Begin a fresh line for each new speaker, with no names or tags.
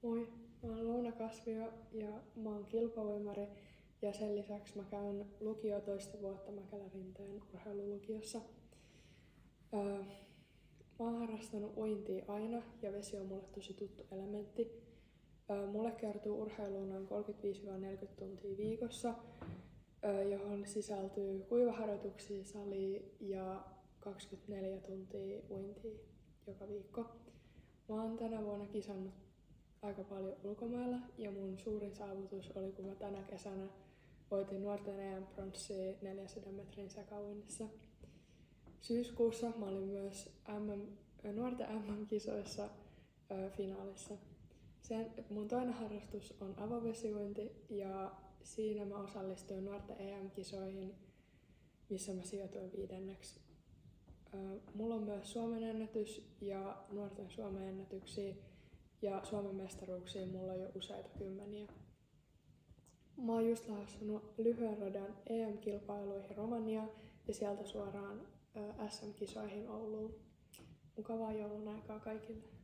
Moi, mä oon Louna Kasvio ja mä oon kilpauimari ja sen lisäksi mä käyn lukio toista vuotta Mäkelä-Rinteen urheilulukiossa. Mä oon harrastanut uintia aina ja vesi on mulle tosi tuttu elementti. Mulle kertyy urheiluun noin 35-40 tuntia viikossa, johon sisältyy kuivaharjoituksia, salia ja 24 tuntia uintia joka viikko. Mä oon tänä vuonna kisannut aika paljon ulkomailla ja mun suurin saavutus oli, kun mä tänä kesänä voitin nuorten EM-pronssia 400 metrin sekauinnissa. Syyskuussa mä olin myös nuorten MM-kisoissa finaalissa. Mun toinen harrastus on avovesiuinti ja siinä mä osallistuin nuorten EM-kisoihin, missä mä sijoituin 5. Mulla on myös Suomen ennätys ja nuorten Suomen ennätyksiä ja Suomen mestaruuksia mulla on jo useita kymmeniä. Mä oon just lähdössä lyhyen radan EM-kilpailuihin Romaniaan ja sieltä suoraan SM-kisoihin Ouluun. Mukavaa joulun aikaa kaikille!